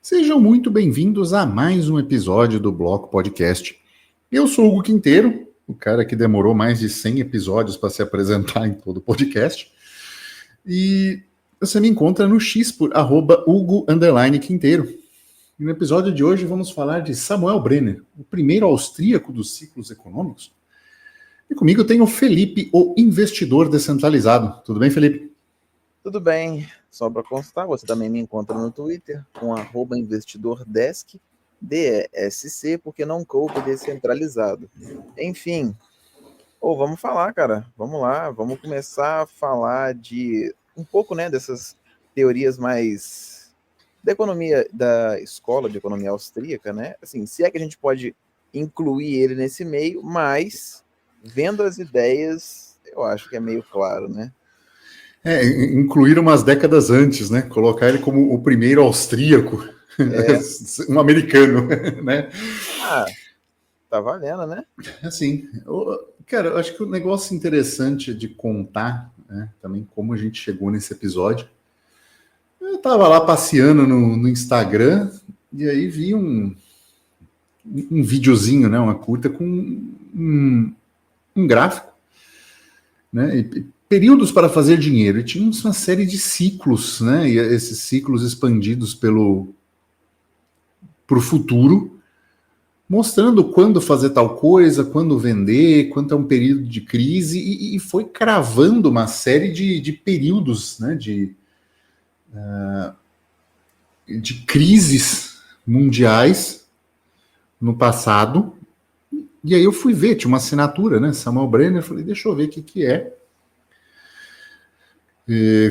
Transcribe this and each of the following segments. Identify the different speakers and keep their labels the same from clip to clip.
Speaker 1: Sejam muito bem-vindos a mais um episódio do Bloco Podcast. Eu sou o Hugo Quinteiro, o cara que demorou mais de 100 episódios para se apresentar em todo o podcast. E você me encontra no X por @Hugo_Quinteiro. E no episódio de hoje vamos falar de Samuel Brenner, o primeiro austríaco dos ciclos econômicos. E comigo tem o Felipe, o investidor descentralizado. Tudo bem, Felipe?
Speaker 2: Tudo bem, só para constar, você também me encontra no Twitter com @investidordesk, DESC, porque não coube descentralizado. Enfim, vamos falar, cara, vamos lá, vamos começar a falar de um pouco, né, dessas teorias mais da economia, da escola de economia austríaca, né, assim, se é que a gente pode incluir ele nesse meio, mas vendo as ideias, eu acho que é meio claro, né?
Speaker 1: Incluir umas décadas antes, né? Colocar ele como o primeiro austríaco, um americano, né?
Speaker 2: Tá valendo, né?
Speaker 1: Assim, cara, eu acho que o negócio interessante de contar, né, também como a gente chegou nesse episódio. Eu tava lá passeando no Instagram e aí vi um videozinho, né, uma curta com um gráfico, né? Períodos para fazer dinheiro, e tinha uma série de ciclos, né? E esses ciclos expandidos para o futuro, mostrando quando fazer tal coisa, quando vender, quanto é um período de crise, e foi cravando uma série de períodos, né? De crises mundiais no passado. E aí eu fui ver, tinha uma assinatura, né? Samuel Brenner, falei, deixa eu ver o que é.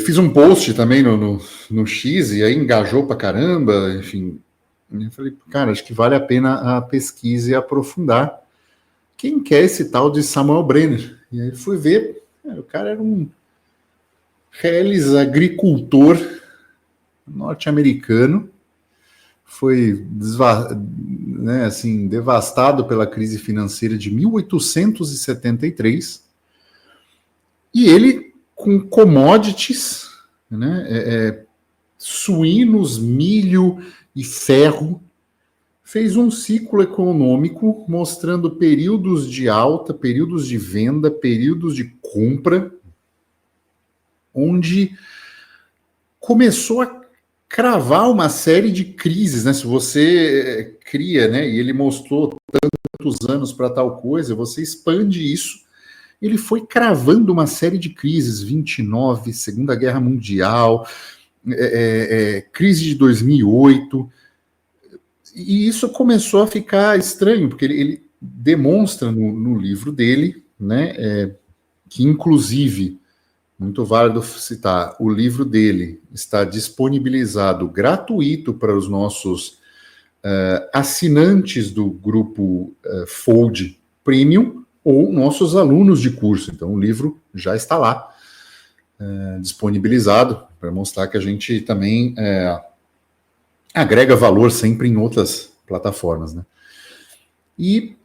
Speaker 1: Fiz um post também no X, e aí engajou pra caramba, enfim. Eu falei, cara, acho que vale a pena a pesquisa e aprofundar. Quem quer esse tal de Samuel Brenner? E aí fui ver, o cara era um reles agricultor norte-americano, foi né, assim, devastado pela crise financeira de 1873, e ele, com commodities, né, suínos, milho e ferro, fez um ciclo econômico mostrando períodos de alta, períodos de venda, períodos de compra, onde começou a cravar uma série de crises, né? Se você cria, né, e ele mostrou tantos anos para tal coisa, você expande isso. Ele foi cravando uma série de crises, 29, Segunda Guerra Mundial, crise de 2008, e isso começou a ficar estranho, porque ele demonstra no livro dele, né, que inclusive, muito válido citar, o livro dele está disponibilizado gratuito para os nossos assinantes do grupo Fold Premium ou nossos alunos de curso. Então o livro já está lá, disponibilizado, para mostrar que a gente também agrega valor sempre em outras plataformas, né? E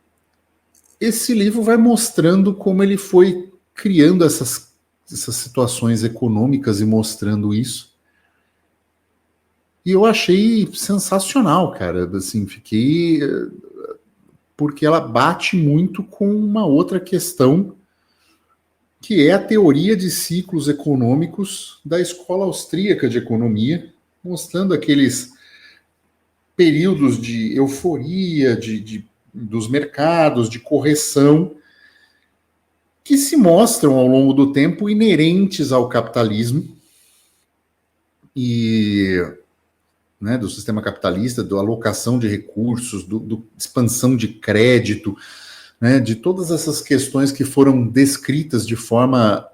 Speaker 1: esse livro vai mostrando como ele foi criando essas situações econômicas e mostrando isso. E eu achei sensacional, cara. Assim, fiquei... porque ela bate muito com uma outra questão, que é a teoria de ciclos econômicos da escola austríaca de economia, mostrando aqueles períodos de euforia, dos mercados, de correção, que se mostram ao longo do tempo inerentes ao capitalismo e, né, do sistema capitalista, da alocação de recursos, do expansão de crédito, né, de todas essas questões que foram descritas de forma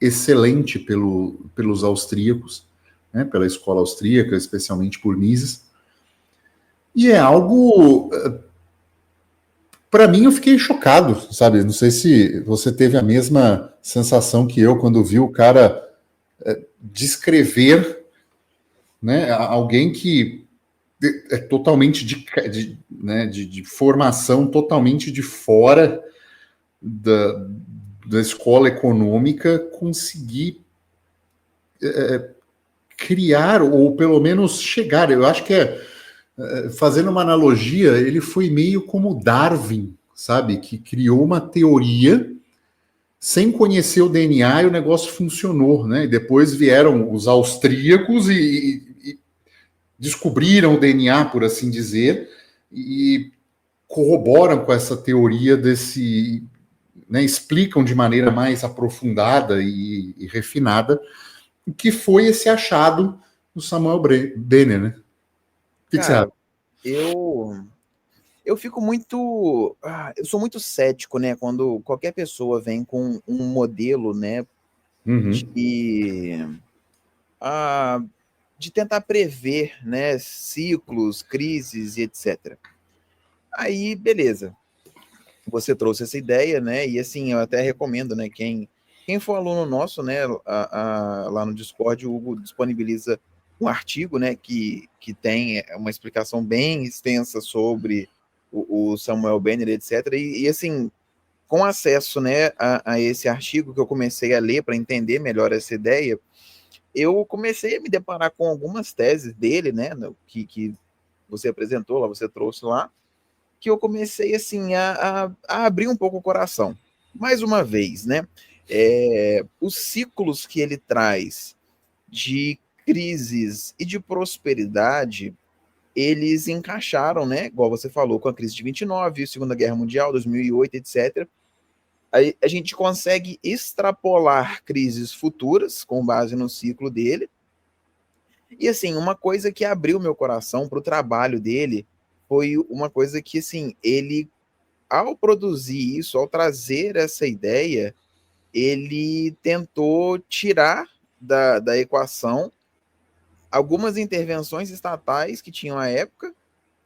Speaker 1: excelente pelos austríacos, né, pela escola austríaca, especialmente por Mises. E é algo... Para mim, eu fiquei chocado, sabe? Não sei se você teve a mesma sensação que eu quando vi o cara descrever, né, alguém que é totalmente de formação totalmente de fora da escola econômica, conseguir criar, ou pelo menos chegar. Eu acho que fazendo uma analogia, ele foi meio como Darwin, sabe? Que criou uma teoria sem conhecer o DNA e o negócio funcionou, né? E depois vieram os austríacos e descobriram o DNA, por assim dizer, e corroboram com essa teoria desse, né, explicam de maneira mais aprofundada e refinada o que foi esse achado do Samuel Benner, né? O que você acha?
Speaker 2: Cara, eu fico muito. Eu sou muito cético, né? Quando qualquer pessoa vem com um modelo, né? De, ah, de tentar prever, né? Ciclos, crises e etc. Aí, beleza. Você trouxe essa ideia, né? E assim, eu até recomendo, né? Quem for aluno nosso, né? Lá no Discord, o Hugo disponibiliza um artigo, né? Que tem uma explicação bem extensa sobre o Samuel Benner, etc. E assim, com acesso, né, a esse artigo que eu comecei a ler para entender melhor essa ideia, eu comecei a me deparar com algumas teses dele, né? Que você apresentou lá, você trouxe lá, que eu comecei assim a abrir um pouco o coração. Mais uma vez, né? Os ciclos que ele traz de crises e de prosperidade, eles encaixaram, né? Igual você falou, com a crise de 29, Segunda Guerra Mundial, 2008, etc. A gente consegue extrapolar crises futuras com base no ciclo dele. E assim, uma coisa que abriu meu coração para o trabalho dele foi uma coisa que, assim, ele, ao produzir isso, ao trazer essa ideia, ele tentou tirar da equação algumas intervenções estatais que tinham à época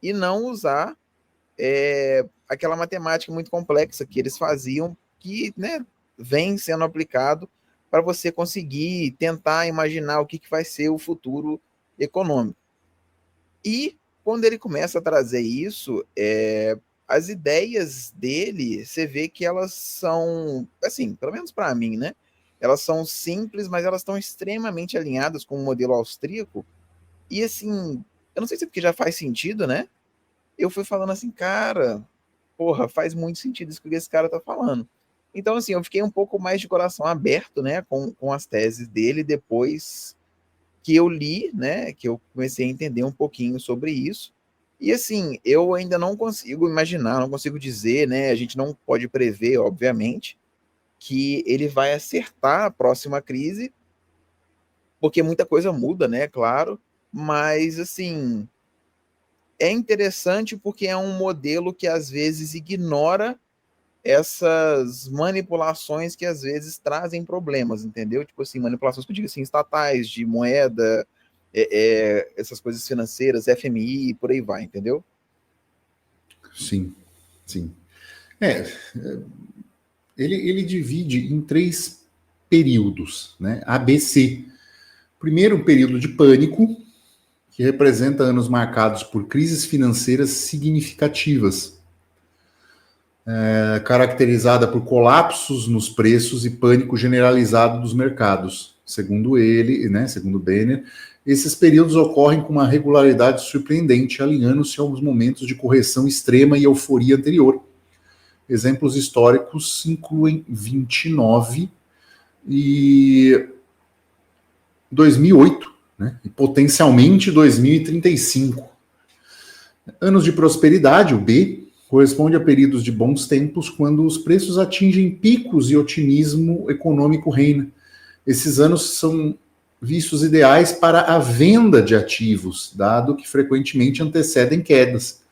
Speaker 2: e não usar aquela matemática muito complexa que eles faziam, que, né, vem sendo aplicado para você conseguir tentar imaginar o que vai ser o futuro econômico. E quando ele começa a trazer isso, as ideias dele, você vê que elas são, assim, pelo menos para mim, né? Elas são simples, mas elas estão extremamente alinhadas com o modelo austríaco. E assim, eu não sei se é porque já faz sentido, né? Eu fui falando assim, cara, porra, faz muito sentido isso que esse cara tá falando. Então, assim, eu fiquei um pouco mais de coração aberto, né, com as teses dele depois que eu li, né, que eu comecei a entender um pouquinho sobre isso. E assim, eu ainda não consigo imaginar, não consigo dizer, né, a gente não pode prever, obviamente, que ele vai acertar a próxima crise, porque muita coisa muda, né, claro, mas assim, é interessante porque é um modelo que às vezes ignora essas manipulações que às vezes trazem problemas, entendeu? Tipo assim, manipulações que eu digo assim, estatais, de moeda, essas coisas financeiras, FMI, por aí vai, entendeu?
Speaker 1: Sim, sim. Ele divide em 3 períodos, né? ABC. Primeiro, um período de pânico, que representa anos marcados por crises financeiras significativas, caracterizada por colapsos nos preços e pânico generalizado dos mercados. Segundo ele, né, segundo Benner, esses períodos ocorrem com uma regularidade surpreendente, alinhando-se aos momentos de correção extrema e euforia anterior. Exemplos históricos incluem 29 e 2008, né, e potencialmente 2035. Anos de prosperidade, o B, corresponde a períodos de bons tempos quando os preços atingem picos e otimismo econômico reina. Esses anos são vistos ideais para a venda de ativos, dado que frequentemente antecedem quedas.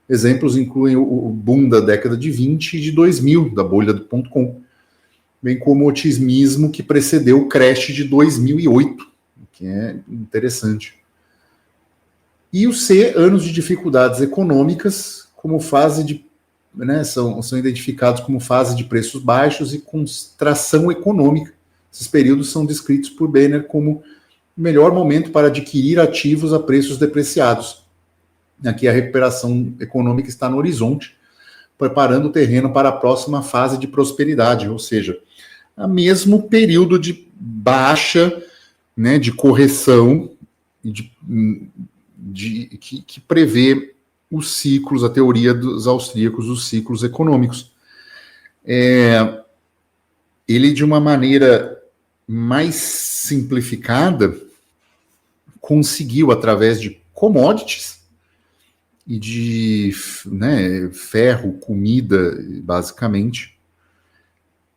Speaker 1: Exemplos incluem o boom da década de 20 e de 2000, da bolha do .com, bem como o otimismo que precedeu o crash de 2008, que é interessante. E o C, anos de dificuldades econômicas, como fase de, né, são identificados como fase de preços baixos e contração econômica. Esses períodos são descritos por Benner como o melhor momento para adquirir ativos a preços depreciados. Aqui a recuperação econômica está no horizonte, preparando o terreno para a próxima fase de prosperidade, ou seja, o mesmo período de baixa, né, de correção e que prevê os ciclos, a teoria dos austríacos, os ciclos econômicos. Ele, de uma maneira mais simplificada, conseguiu, através de commodities e de, né, ferro, comida, basicamente,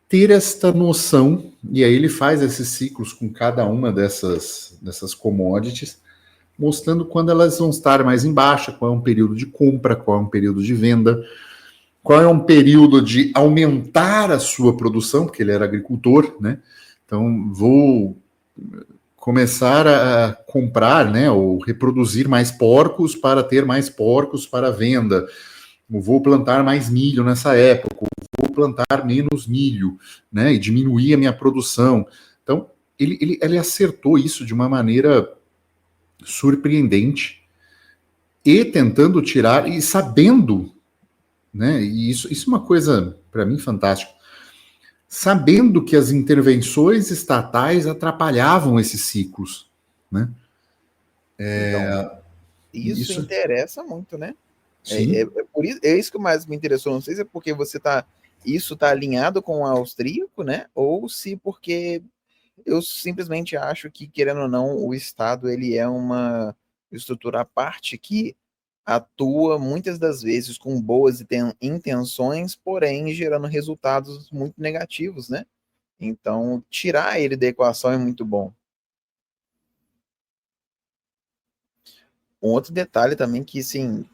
Speaker 1: ter esta noção, e aí ele faz esses ciclos com cada uma dessas commodities, mostrando quando elas vão estar mais em baixa, qual é um período de compra, qual é um período de venda, qual é um período de aumentar a sua produção, porque ele era agricultor, né? Então, vou começar a comprar, né, ou reproduzir mais porcos para ter mais porcos para venda. Eu vou plantar mais milho nessa época, vou plantar menos milho, né, e diminuir a minha produção. Então, ele acertou isso de uma maneira surpreendente e tentando tirar, e sabendo, né, e isso é uma coisa, para mim, fantástica, sabendo que as intervenções estatais atrapalhavam esses ciclos, né?
Speaker 2: Então, isso interessa muito, né?
Speaker 1: Sim.
Speaker 2: É isso que mais me interessou. Não sei se é porque isso está alinhado com o austríaco, né? Ou se porque eu simplesmente acho que, querendo ou não, o Estado ele é uma estrutura à parte que atua muitas das vezes com boas intenções, porém gerando resultados muito negativos, né? Então, tirar ele da equação é muito bom. Um outro detalhe também que, sim,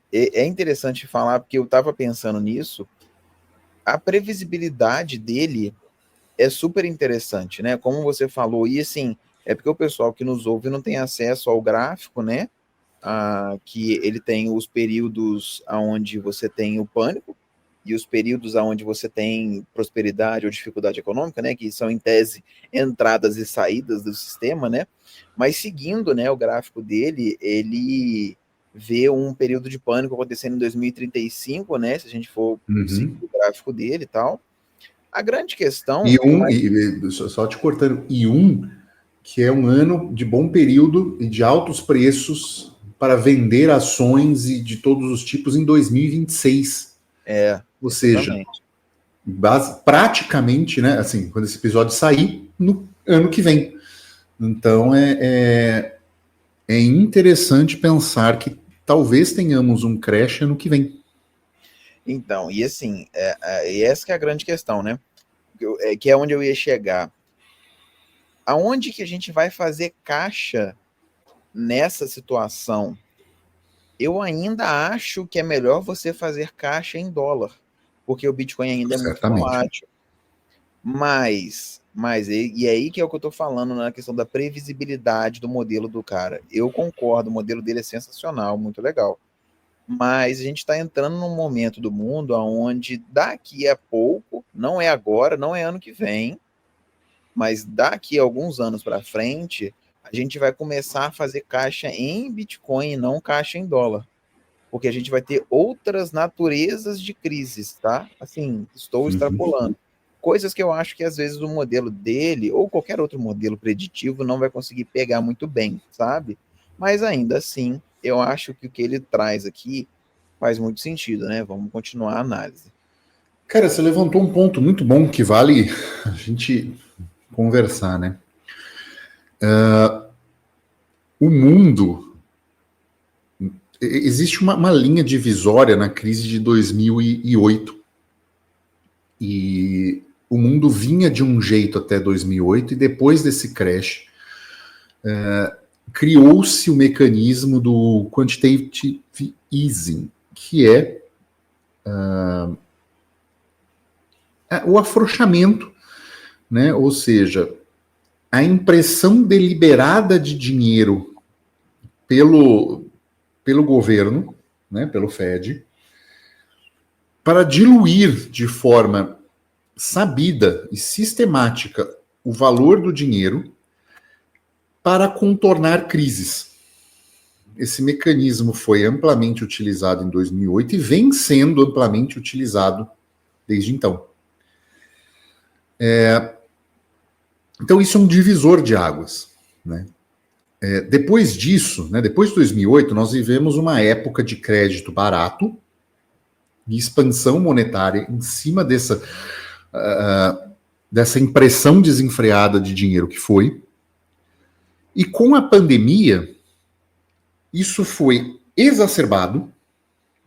Speaker 2: é interessante falar, porque eu estava pensando nisso, a previsibilidade dele é super interessante, né? Como você falou, e assim, é porque o pessoal que nos ouve não tem acesso ao gráfico, né? Que ele tem os períodos onde você tem o pânico e os períodos onde você tem prosperidade ou dificuldade econômica, né? Que são, em tese, entradas e saídas do sistema, né? Mas seguindo, né, o gráfico dele, ele vê um período de pânico acontecendo em 2035, né? Se a gente for seguir o gráfico dele e tal. A grande questão...
Speaker 1: Só te cortando, que é um ano de bom período e de altos preços para vender ações e de todos os tipos em 2026. Ou seja, praticamente, né, assim, quando esse episódio sair, no ano que vem. Então, é interessante pensar que talvez tenhamos um crash ano que vem.
Speaker 2: Então, e assim, e essa que é a grande questão, né? Que é onde eu ia chegar. Aonde que a gente vai fazer caixa nessa situação? Eu ainda acho que é melhor você fazer caixa em dólar, porque o Bitcoin ainda é muito volátil. Mas e aí que é o que eu tô falando na questão da previsibilidade do modelo do cara. Eu concordo, o modelo dele é sensacional, muito legal. Mas a gente está entrando num momento do mundo onde daqui a pouco, não é agora, não é ano que vem, mas daqui a alguns anos para frente, a gente vai começar a fazer caixa em Bitcoin e não caixa em dólar. Porque a gente vai ter outras naturezas de crises, tá? Assim, estou extrapolando. Coisas que eu acho que às vezes o modelo dele, ou qualquer outro modelo preditivo, não vai conseguir pegar muito bem, sabe? Mas ainda assim, eu acho que o que ele traz aqui faz muito sentido, né? Vamos continuar a análise.
Speaker 1: Cara, você levantou um ponto muito bom que vale a gente conversar, né? O mundo... Existe uma linha divisória na crise de 2008. E o mundo vinha de um jeito até 2008, e depois desse crash, criou-se o mecanismo do quantitative easing, que é o afrouxamento, né? Ou seja, a impressão deliberada de dinheiro pelo governo, né, pelo Fed, para diluir de forma sabida e sistemática o valor do dinheiro para contornar crises. Esse mecanismo foi amplamente utilizado em 2008 e vem sendo amplamente utilizado desde então. Então, isso é um divisor de águas, né? Depois disso, né, depois de 2008, nós vivemos uma época de crédito barato e expansão monetária em cima dessa impressão desenfreada de dinheiro que foi. E com a pandemia, isso foi exacerbado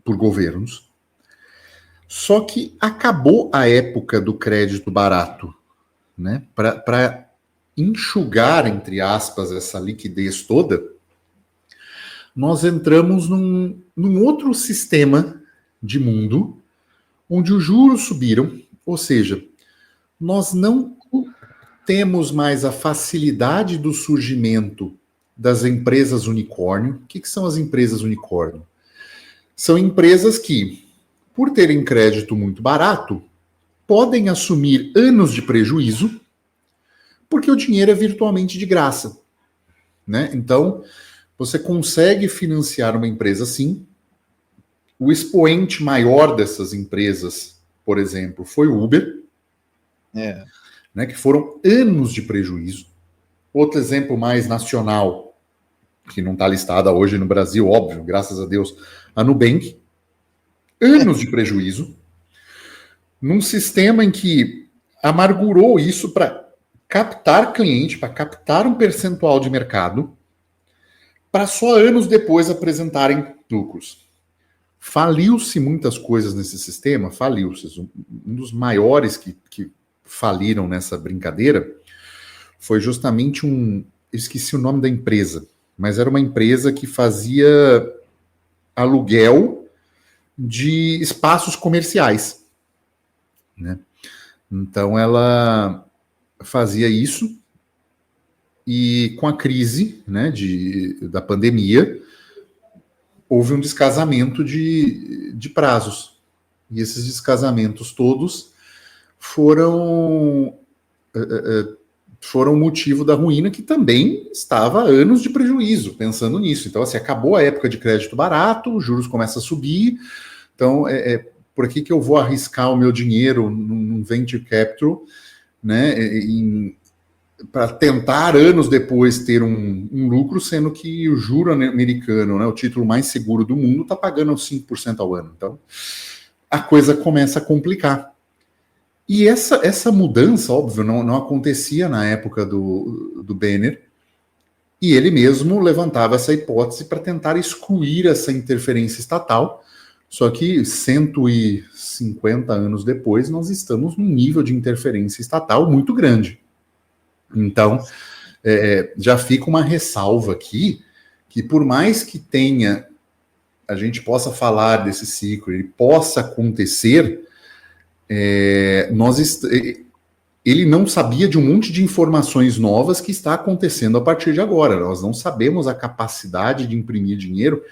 Speaker 1: por governos, só que acabou a época do crédito barato, né? Para enxugar, entre aspas, essa liquidez toda, nós entramos num outro sistema de mundo onde os juros subiram, ou seja, nós não temos mais a facilidade do surgimento das empresas unicórnio. O que são as empresas unicórnio? São empresas que, por terem crédito muito barato, podem assumir anos de prejuízo, porque o dinheiro é virtualmente de graça, né? Então, você consegue financiar uma empresa assim. O expoente maior dessas empresas, por exemplo, foi o Uber, né, que foram anos de prejuízo. Outro exemplo mais nacional, que não está listada hoje no Brasil, óbvio, graças a Deus, a Nubank, anos de prejuízo, num sistema em que amargurou isso para captar cliente, para captar um percentual de mercado, para só anos depois apresentarem lucros. Faliu-se muitas coisas nesse sistema, faliu-se. Um dos maiores que faliram nessa brincadeira foi justamente eu esqueci o nome da empresa, mas era uma empresa que fazia aluguel de espaços comerciais, né? Então ela fazia isso e com a crise, né, da pandemia, houve um descasamento de prazos. E esses descasamentos todos foram motivo da ruína, que também estava a anos de prejuízo, pensando nisso. Então, assim, acabou a época de crédito barato, os juros começam a subir. Então, por aqui que eu vou arriscar o meu dinheiro num venture capital, né, para tentar anos depois ter um lucro, sendo que o juro americano, né, o título mais seguro do mundo, está pagando 5% ao ano. Então, a coisa começa a complicar. E essa mudança, óbvio, não acontecia na época do Benner, e ele mesmo levantava essa hipótese para tentar excluir essa interferência estatal, só que 150 anos depois, nós estamos num nível de interferência estatal muito grande. Então, já fica uma ressalva aqui, que por mais que a gente possa falar desse ciclo, ele possa acontecer, ele não sabia de um monte de informações novas que está acontecendo a partir de agora. Nós não sabemos a capacidade de imprimir dinheiro,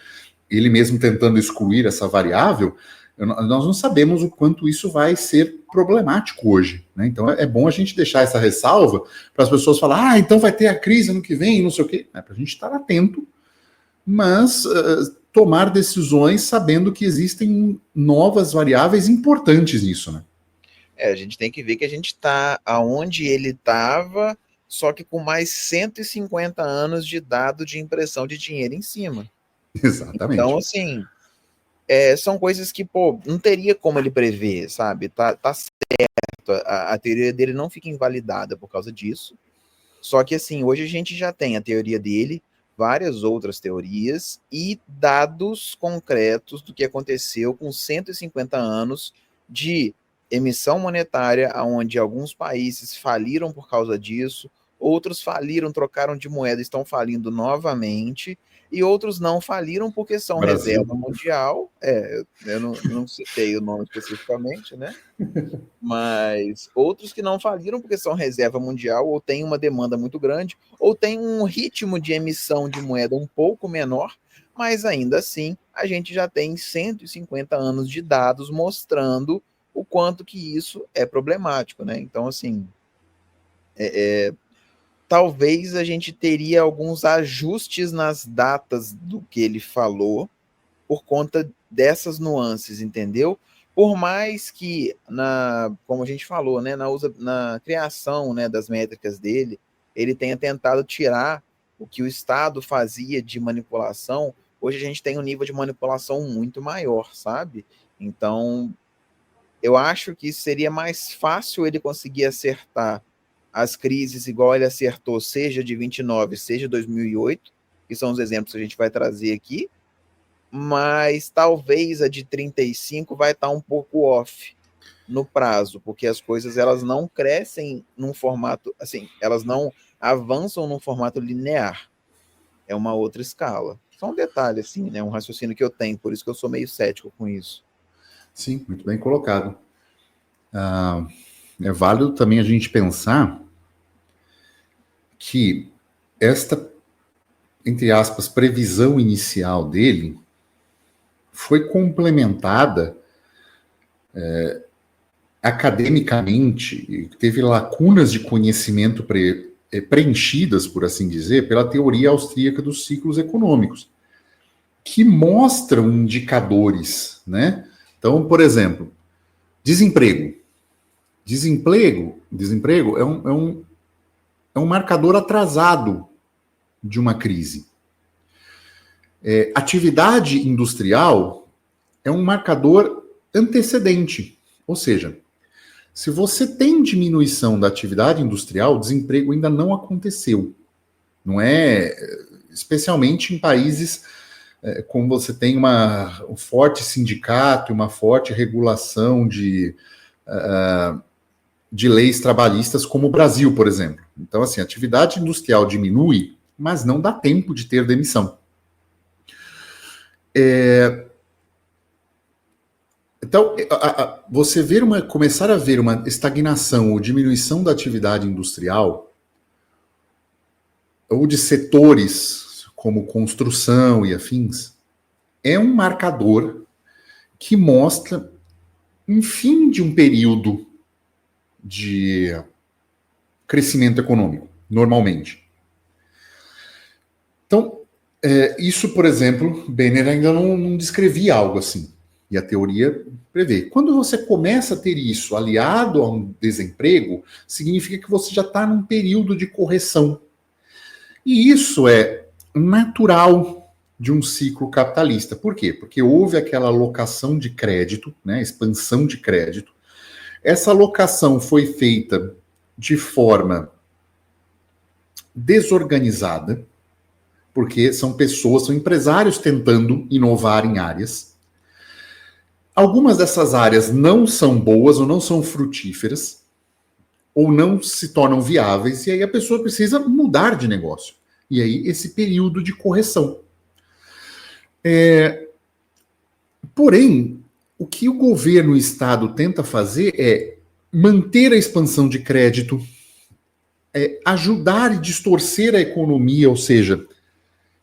Speaker 1: ele mesmo tentando excluir essa variável, nós não sabemos o quanto isso vai ser problemático hoje, né? Então é bom a gente deixar essa ressalva para as pessoas falarem, então vai ter a crise ano que vem, não sei o quê. Para a gente estar atento, mas tomar decisões sabendo que existem novas variáveis importantes nisso, né?
Speaker 2: A gente tem que ver que a gente está aonde ele estava, só que com mais 150 anos de dado de impressão de dinheiro em cima.
Speaker 1: Exatamente.
Speaker 2: Então, assim, são coisas que, não teria como ele prever, sabe? Tá certo, a teoria dele não fica invalidada por causa disso. Só que, assim, hoje a gente já tem a teoria dele, várias outras teorias e dados concretos do que aconteceu com 150 anos de emissão monetária, onde alguns países faliram por causa disso, outros faliram, trocaram de moeda, estão falindo novamente, e outros não faliram porque são
Speaker 1: Brasil.
Speaker 2: reserva mundial. Eu não citei o nome especificamente, né? Mas outros que não faliram porque são reserva mundial, ou tem uma demanda muito grande, ou tem um ritmo de emissão de moeda um pouco menor, mas ainda assim a gente já tem 150 anos de dados mostrando o quanto que isso é problemático, né? Então, assim, talvez a gente teria alguns ajustes nas datas do que ele falou por conta dessas nuances, entendeu? Por mais que, como a gente falou, né, na criação, né, das métricas dele, ele tenha tentado tirar o que o Estado fazia de manipulação, hoje a gente tem um nível de manipulação muito maior, sabe? Então, eu acho que seria mais fácil ele conseguir acertar as crises igual ele acertou, seja de 29, seja 2008, que são os exemplos que a gente vai trazer aqui, mas talvez a de 35 vai estar um pouco off no prazo, porque as coisas elas não crescem num formato, assim, elas não avançam num formato linear. É uma outra escala. Só um detalhe, assim, né? Um raciocínio que eu tenho, por isso que eu sou meio cético com isso.
Speaker 1: Sim, muito bem colocado. É válido também a gente pensar que esta, entre aspas, previsão inicial dele foi complementada academicamente, teve lacunas de conhecimento preenchidas, por assim dizer, pela teoria austríaca dos ciclos econômicos, que mostram indicadores, né? Então, por exemplo, desemprego. Desemprego é um marcador atrasado de uma crise. Atividade industrial é um marcador antecedente, ou seja, se você tem diminuição da atividade industrial, o desemprego ainda não aconteceu. Não é, especialmente em países como você tem um forte sindicato, uma forte regulação de leis trabalhistas, como o Brasil, por exemplo. Então, assim, a atividade industrial diminui, mas não dá tempo de ter demissão. Então, você começar a ver uma estagnação ou diminuição da atividade industrial, ou de setores como construção e afins, é um marcador que mostra um fim de um período de crescimento econômico, normalmente. Então, isso, por exemplo, Benner ainda não descrevia algo assim. E a teoria prevê. Quando você começa a ter isso aliado a um desemprego, significa que você já está num período de correção. E isso é natural de um ciclo capitalista. Por quê? Porque houve aquela alocação de crédito, né, expansão de crédito. Essa alocação foi feita de forma desorganizada, porque são empresários tentando inovar em áreas. Algumas dessas áreas não são boas ou não são frutíferas, ou não se tornam viáveis, e aí a pessoa precisa mudar de negócio. E aí esse período de correção. Porém, o que o governo e o Estado tenta fazer é manter a expansão de crédito, ajudar e distorcer a economia, ou seja,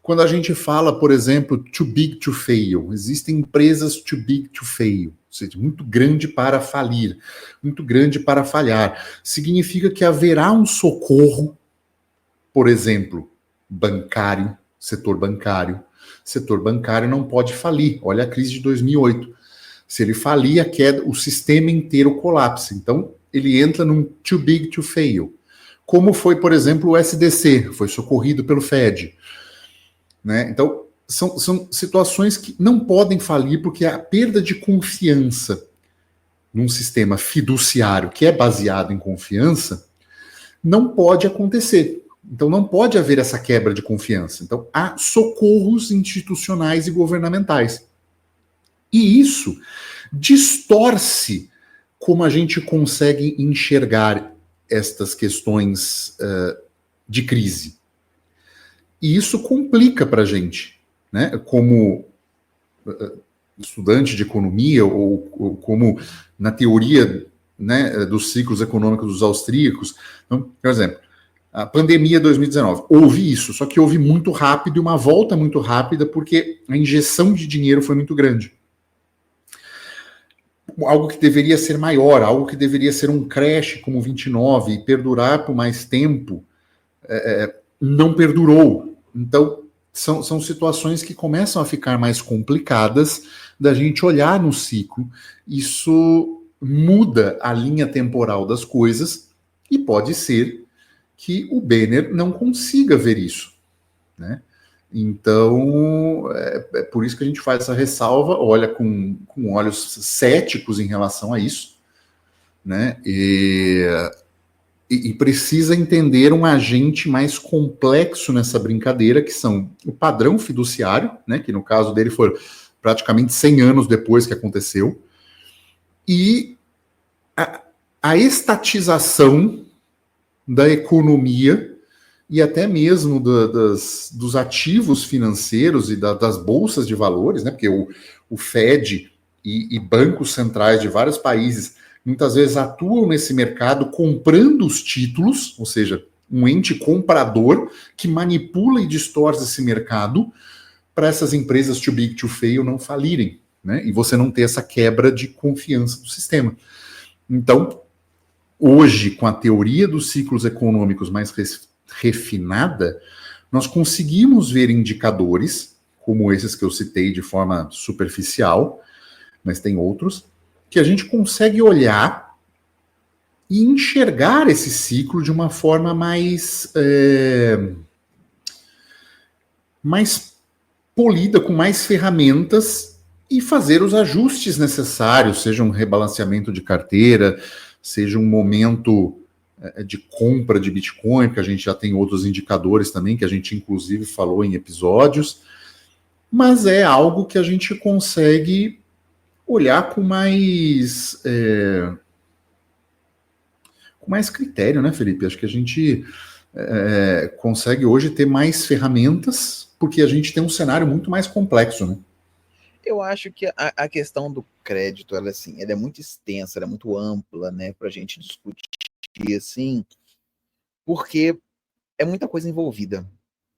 Speaker 1: quando a gente fala, por exemplo, too big to fail, existem empresas too big to fail, ou seja, muito grande para falir, muito grande para falhar. Significa que haverá um socorro, por exemplo, bancário, setor bancário. Setor bancário não pode falir. Olha a crise de 2008. Se ele falir, o sistema inteiro colapsa. Então, ele entra num too big to fail. Como foi, por exemplo, o SDC, foi socorrido pelo Fed. Né? Então, são situações que não podem falir porque a perda de confiança num sistema fiduciário que é baseado em confiança não pode acontecer. Então, não pode haver essa quebra de confiança. Então, há socorros institucionais e governamentais. E isso distorce como a gente consegue enxergar estas questões de crise. E isso complica para a gente, né? Como estudante de economia ou como na teoria, né, dos ciclos econômicos dos austríacos. Então, por exemplo, a pandemia 2019, houve isso, só que houve muito rápido e uma volta muito rápida porque a injeção de dinheiro foi muito grande. Algo que deveria ser maior, algo que deveria ser um crash como 29 e perdurar por mais tempo, não perdurou. Então, são situações que começam a ficar mais complicadas da gente olhar no ciclo. Isso muda a linha temporal das coisas e pode ser que o Benner não consiga ver isso. né? Então, é por isso que a gente faz essa ressalva, olha com olhos céticos em relação a isso, né? E precisa entender um agente mais complexo nessa brincadeira, que são o padrão fiduciário, né? Que no caso dele foi praticamente 100 anos depois que aconteceu, e a estatização da economia e até mesmo dos ativos financeiros e das bolsas de valores, né? Porque o Fed e bancos centrais de vários países muitas vezes atuam nesse mercado comprando os títulos, ou seja, um ente comprador que manipula e distorce esse mercado para essas empresas too big to fail não falirem, né? E você não ter essa quebra de confiança do sistema. Então, hoje, com a teoria dos ciclos econômicos mais refinada, nós conseguimos ver indicadores, como esses que eu citei de forma superficial, mas tem outros, que a gente consegue olhar e enxergar esse ciclo de uma forma mais polida, com mais ferramentas e fazer os ajustes necessários, seja um rebalanceamento de carteira, seja um momento de compra de Bitcoin, porque a gente já tem outros indicadores também, que a gente inclusive falou em episódios, mas é algo que a gente consegue olhar com mais critério, né, Felipe? Acho que a gente consegue hoje ter mais ferramentas, porque a gente tem um cenário muito mais complexo, né?
Speaker 2: Eu acho que a questão do crédito, ela é muito extensa, ela é muito ampla, né, para a gente discutir, assim, porque é muita coisa envolvida.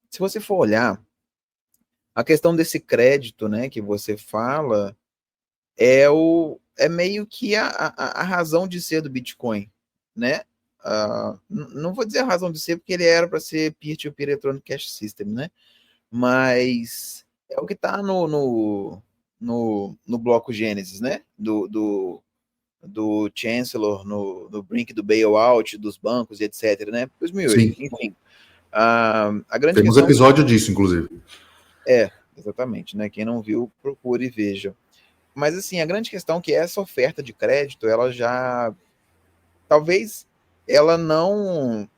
Speaker 2: Se você for olhar, a questão desse crédito, né, que você fala, é meio que a razão de ser do Bitcoin, né? Não vou dizer a razão de ser, porque ele era para ser Peer-to-Peer Electronic Cash System, né? Mas é o que está no bloco Gênesis, né? Do Chancellor, no brink do bailout dos bancos, etc., né? 2008,
Speaker 1: Sim.
Speaker 2: enfim. A grande
Speaker 1: Temos
Speaker 2: questão
Speaker 1: episódio disso, inclusive.
Speaker 2: exatamente, né? Quem não viu, procure e veja. Mas, assim, a grande questão é que essa oferta de crédito, ela já... Talvez ela não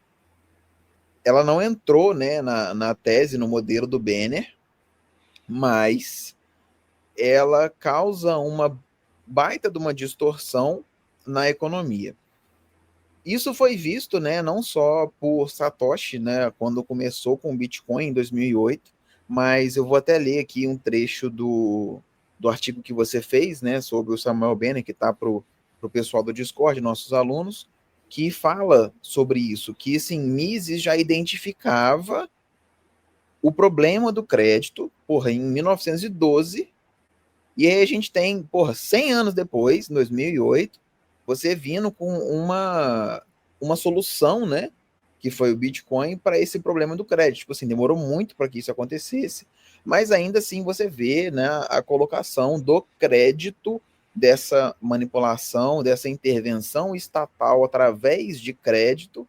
Speaker 2: entrou, né, na tese, no modelo do Banner, mas ela causa uma baita de uma distorção na economia. Isso foi visto, né, não só por Satoshi, né, quando começou com o Bitcoin em 2008, mas eu vou até ler aqui um trecho do artigo que você fez, né, sobre o Samuel Banner, que está para o pessoal do Discord, nossos alunos, que fala sobre isso, que assim, Mises já identificava o problema do crédito, em 1912, e aí a gente tem, 100 anos depois, em 2008, você vindo com uma solução, né, que foi o Bitcoin, para esse problema do crédito. Tipo assim, demorou muito para que isso acontecesse, mas ainda assim você vê, né, a colocação do crédito, dessa manipulação, dessa intervenção estatal através de crédito,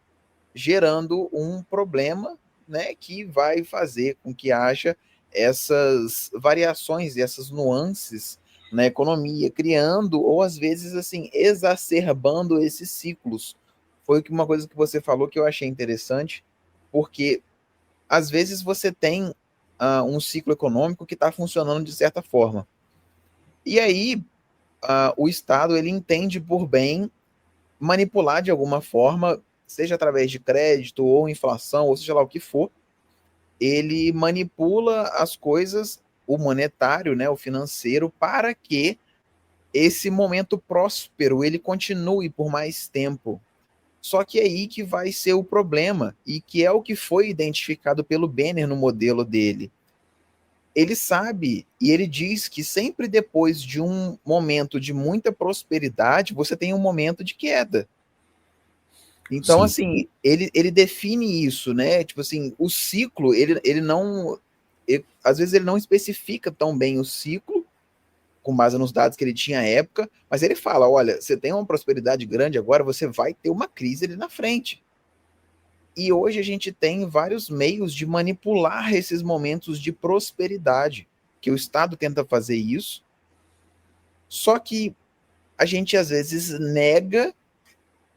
Speaker 2: gerando um problema, né, que vai fazer com que haja essas variações e essas nuances na economia, criando ou às vezes assim exacerbando esses ciclos. Foi uma coisa que você falou que eu achei interessante, porque às vezes você tem um ciclo econômico que está funcionando de certa forma, e aí o Estado ele entende por bem manipular de alguma forma, seja através de crédito ou inflação, ou seja lá o que for, ele manipula as coisas, o monetário, né, o financeiro, para que esse momento próspero ele continue por mais tempo. Só que é aí que vai ser o problema, e que é o que foi identificado pelo Banner no modelo dele. Ele sabe, e ele diz que sempre depois de um momento de muita prosperidade, você tem um momento de queda. Então,
Speaker 1: Sim.
Speaker 2: assim, ele define isso, né? Tipo assim, o ciclo, ele não... às vezes ele não especifica tão bem o ciclo, com base nos dados que ele tinha à época, mas ele fala, olha, você tem uma prosperidade grande agora, você vai ter uma crise ali na frente. E hoje a gente tem vários meios de manipular esses momentos de prosperidade, que o Estado tenta fazer isso, só que a gente às vezes nega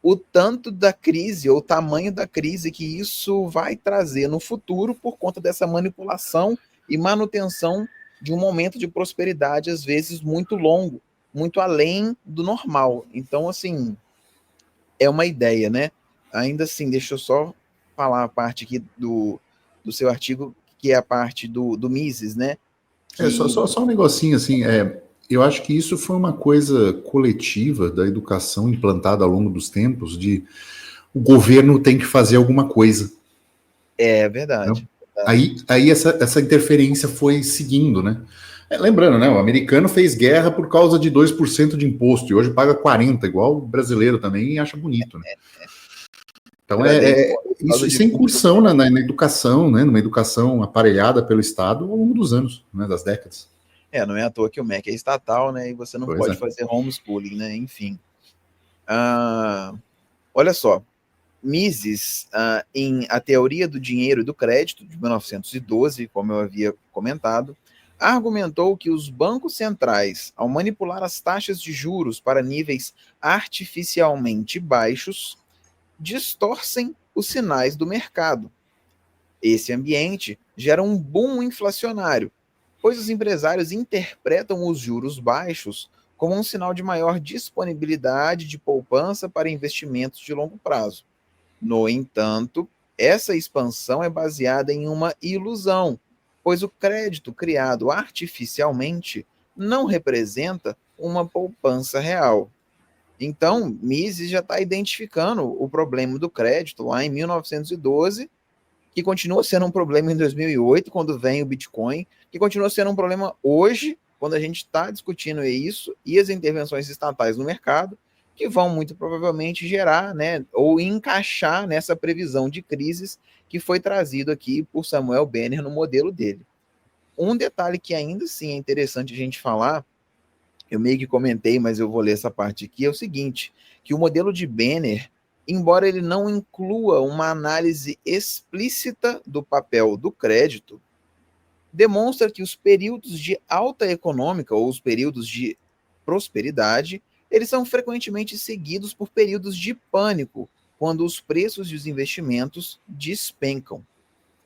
Speaker 2: o tanto da crise, ou o tamanho da crise que isso vai trazer no futuro por conta dessa manipulação e manutenção de um momento de prosperidade, às vezes muito longo, muito além do normal. Então, assim, é uma ideia, né? Ainda assim, deixa eu só falar a parte aqui do seu artigo, que é a parte do Mises, né?
Speaker 1: Só um negocinho assim, eu acho que isso foi uma coisa coletiva da educação implantada ao longo dos tempos, de o governo tem que fazer alguma coisa.
Speaker 2: É
Speaker 1: Né?
Speaker 2: verdade.
Speaker 1: Aí essa interferência foi seguindo, né? Lembrando, né? O americano fez guerra por causa de 2% de imposto e hoje paga 40%, igual o brasileiro também, e acha bonito, né? Então isso é incursão na educação, né? Numa educação aparelhada pelo Estado ao longo dos anos, né? Das décadas.
Speaker 2: Não é à toa que o MEC é estatal, né? E você não pode fazer homeschooling, né? Enfim. Olha só, Mises, em A Teoria do Dinheiro e do Crédito, de 1912, como eu havia comentado, argumentou que os bancos centrais, ao manipular as taxas de juros para níveis artificialmente baixos, distorcem os sinais do mercado. Esse ambiente gera um boom inflacionário, pois os empresários interpretam os juros baixos como um sinal de maior disponibilidade de poupança para investimentos de longo prazo. No entanto, essa expansão é baseada em uma ilusão, pois o crédito criado artificialmente não representa uma poupança real. Então, Mises já está identificando o problema do crédito lá em 1912, que continua sendo um problema em 2008, quando vem o Bitcoin, que continua sendo um problema hoje, quando a gente está discutindo isso, e as intervenções estatais no mercado, que vão muito provavelmente gerar, né, ou encaixar nessa previsão de crises que foi trazido aqui por Samuel Benner no modelo dele. Um detalhe que ainda assim é interessante a gente falar, eu meio que comentei, mas eu vou ler essa parte aqui, é o seguinte, que o modelo de Benner, embora ele não inclua uma análise explícita do papel do crédito, demonstra que os períodos de alta econômica ou os períodos de prosperidade, eles são frequentemente seguidos por períodos de pânico, quando os preços e os investimentos despencam.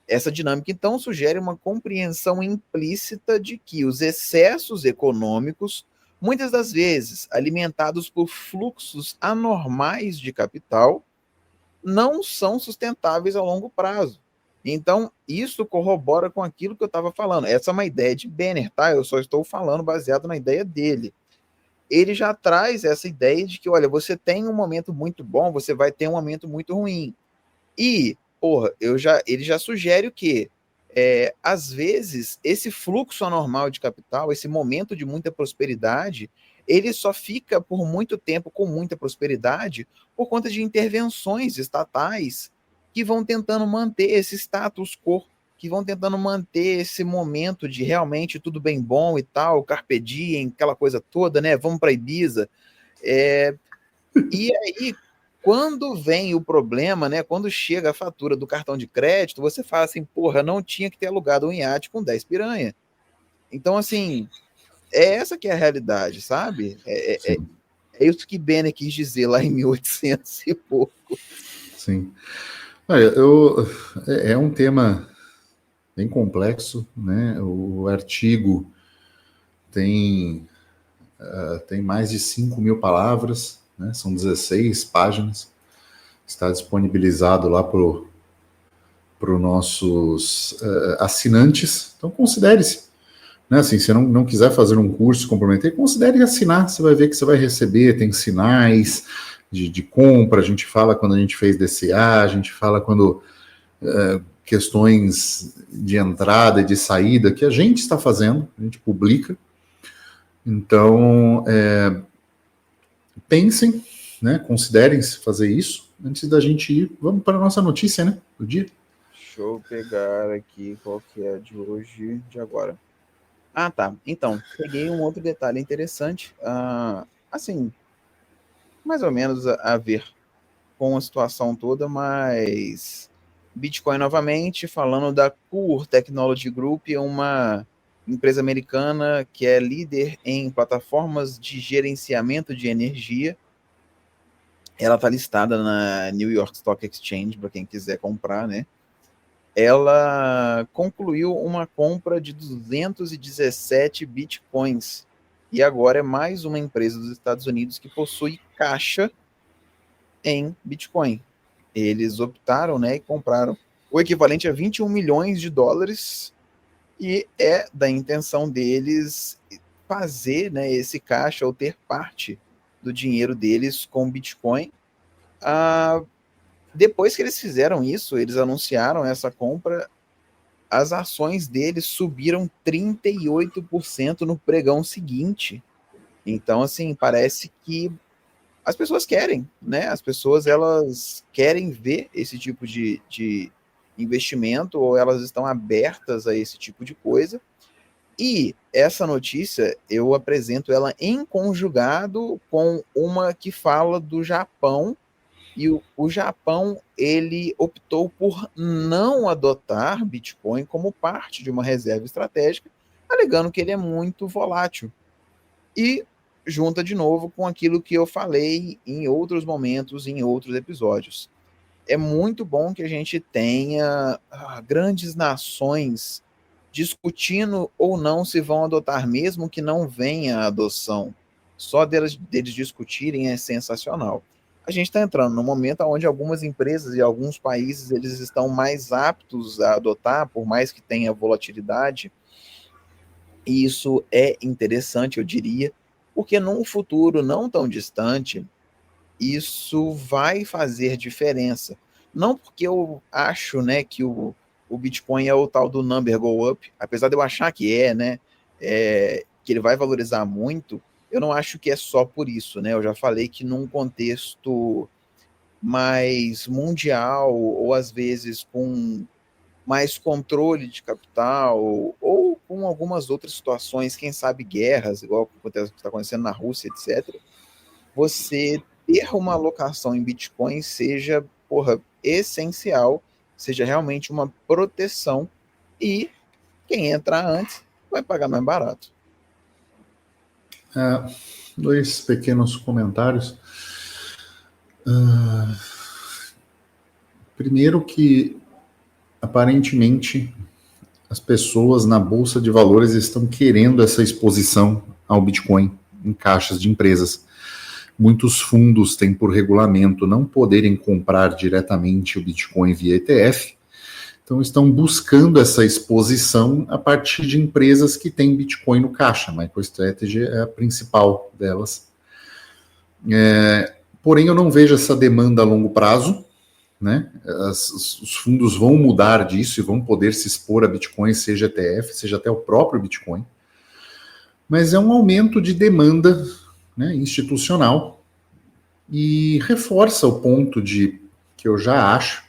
Speaker 2: Essa dinâmica, então, sugere uma compreensão implícita de que os excessos econômicos, muitas das vezes alimentados por fluxos anormais de capital, não são sustentáveis a longo prazo. Então, isso corrobora com aquilo que eu estava falando. Essa é uma ideia de Benner, tá? Eu só estou falando baseado na ideia dele. Ele já traz essa ideia de que, olha, você tem um momento muito bom, você vai ter um momento muito ruim. E, porra, ele já sugere o quê? Às vezes, esse fluxo anormal de capital, esse momento de muita prosperidade, ele só fica por muito tempo com muita prosperidade por conta de intervenções estatais que vão tentando manter esse status quo, que vão tentando manter esse momento de realmente tudo bem bom e tal, carpe diem, aquela coisa toda, né? Vamos para Ibiza. E aí, quando vem o problema, né? Quando chega a fatura do cartão de crédito, você fala assim, porra, não tinha que ter alugado um iate com 10 piranha. Então, assim, é essa que é a realidade, sabe? É isso que Benner quis dizer lá em 1800 e pouco.
Speaker 1: Sim. Olha, é um tema bem complexo, né? O artigo tem mais de 5.000 palavras, né? São 16 páginas. Está disponibilizado lá para os nossos assinantes. Então, considere-se. Né? Assim, se não quiser fazer um curso, comprometer, considere assinar. Você vai ver que você vai receber, tem sinais de compra. A gente fala quando a gente fez DCA, a gente fala quando questões de entrada e de saída que a gente está fazendo, a gente publica. Então, pensem, né, considerem se fazer isso. Antes da gente ir, vamos para a nossa notícia, né, do dia.
Speaker 2: Deixa eu pegar aqui qual que é de hoje, de agora. Ah, tá. Então, peguei um outro detalhe interessante, assim, mais ou menos a ver com a situação toda, mas Bitcoin novamente, falando da Coor Technology Group, uma empresa americana que é líder em plataformas de gerenciamento de energia. Ela está listada na New York Stock Exchange, para quem quiser comprar, né? Ela concluiu uma compra de 217 bitcoins. E agora é mais uma empresa dos Estados Unidos que possui caixa em Bitcoin. Eles optaram, né, e compraram o equivalente a 21 milhões de dólares e é da intenção deles fazer, né, esse caixa ou ter parte do dinheiro deles com Bitcoin. Depois que eles fizeram isso, eles anunciaram essa compra, as ações deles subiram 38% no pregão seguinte. Então, assim, parece que as pessoas querem, né? As pessoas, elas querem ver esse tipo de investimento, ou elas estão abertas a esse tipo de coisa. E essa notícia, eu apresento ela em conjugado com uma que fala do Japão, e o Japão, ele optou por não adotar Bitcoin como parte de uma reserva estratégica, alegando que ele é muito volátil. E junta de novo com aquilo que eu falei em outros momentos, em outros episódios. É muito bom que a gente tenha grandes nações discutindo ou não se vão adotar, mesmo que não venha a adoção. Só deles discutirem é sensacional. A gente está entrando num momento onde algumas empresas e alguns países eles estão mais aptos a adotar, por mais que tenha volatilidade. E isso é interessante, eu diria, porque num futuro não tão distante, isso vai fazer diferença. Não porque eu acho, né, que o Bitcoin é o tal do number go up, apesar de eu achar que né, que ele vai valorizar muito, eu não acho que é só por isso, né? Eu já falei que num contexto mais mundial, ou às vezes com mais controle de capital, ou com algumas outras situações, quem sabe guerras, igual o que está acontecendo na Rússia, etc., você ter uma alocação em Bitcoin seja, essencial, seja realmente uma proteção, e quem entrar antes vai pagar mais barato.
Speaker 1: Dois pequenos comentários. Primeiro que, aparentemente, as pessoas na Bolsa de Valores estão querendo essa exposição ao Bitcoin em caixas de empresas. Muitos fundos têm por regulamento não poderem comprar diretamente o Bitcoin via ETF, então estão buscando essa exposição a partir de empresas que têm Bitcoin no caixa. A MicroStrategy é a principal delas. Porém, eu não vejo essa demanda a longo prazo, né? Os fundos vão mudar disso e vão poder se expor a Bitcoin, seja ETF, seja até o próprio Bitcoin. Mas é um aumento de demanda, né, institucional, e reforça o ponto de que eu já acho,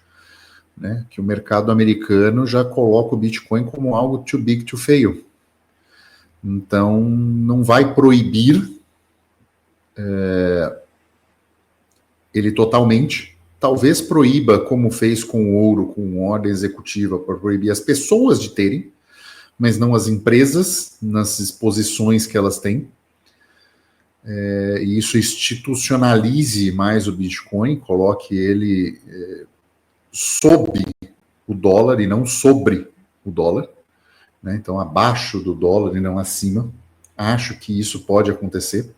Speaker 1: né, que o mercado americano já coloca o Bitcoin como algo too big to fail. Então, não vai proibir ele totalmente. Talvez proíba, como fez com o ouro, com ordem executiva, para proibir as pessoas de terem, mas não as empresas, nas exposições que elas têm. E isso institucionalize mais o Bitcoin, coloque ele sob o dólar e não sobre o dólar, né? Então abaixo do dólar e não acima. Acho que isso pode acontecer.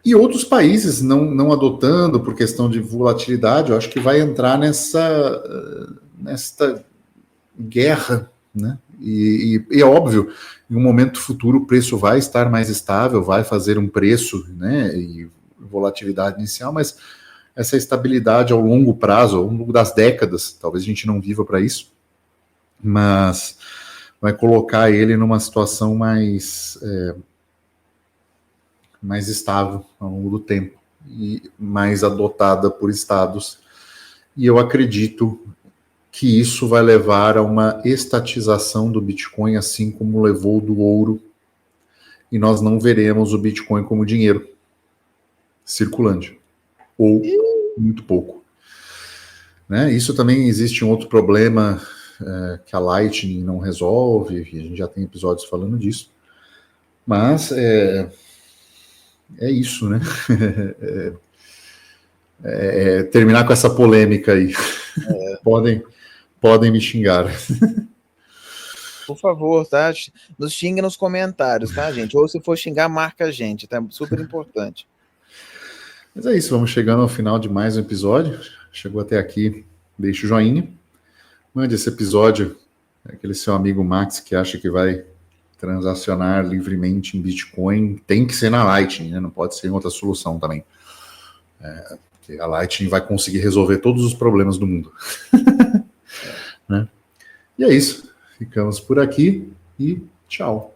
Speaker 1: E outros países não adotando por questão de volatilidade, eu acho que vai entrar nesta guerra, né? E é óbvio, em um momento futuro o preço vai estar mais estável, vai fazer um preço, né, e volatilidade inicial, mas essa estabilidade ao longo prazo, ao longo das décadas, talvez a gente não viva para isso, mas vai colocar ele numa situação mais estável ao longo do tempo e mais adotada por estados. E eu acredito que isso vai levar a uma estatização do Bitcoin, assim como levou do ouro, e nós não veremos o Bitcoin como dinheiro circulante, ou muito pouco. né? Isso também existe um outro problema que a Lightning não resolve, e a gente já tem episódios falando disso, mas é isso, né? Terminar com essa polêmica aí. Podem me xingar.
Speaker 2: Por favor, tá? Nos xinga nos comentários, tá, gente? Ou se for xingar, marca a gente, tá? Super importante.
Speaker 1: Mas é isso, vamos chegando ao final de mais um episódio. Chegou até aqui, deixa o joinha. Mande esse episódio, aquele seu amigo Max que acha que vai transacionar livremente em Bitcoin, tem que ser na Lightning, né? Não pode ser em outra solução também. Porque a Lightning vai conseguir resolver todos os problemas do mundo. Né? E é isso. Ficamos por aqui e tchau.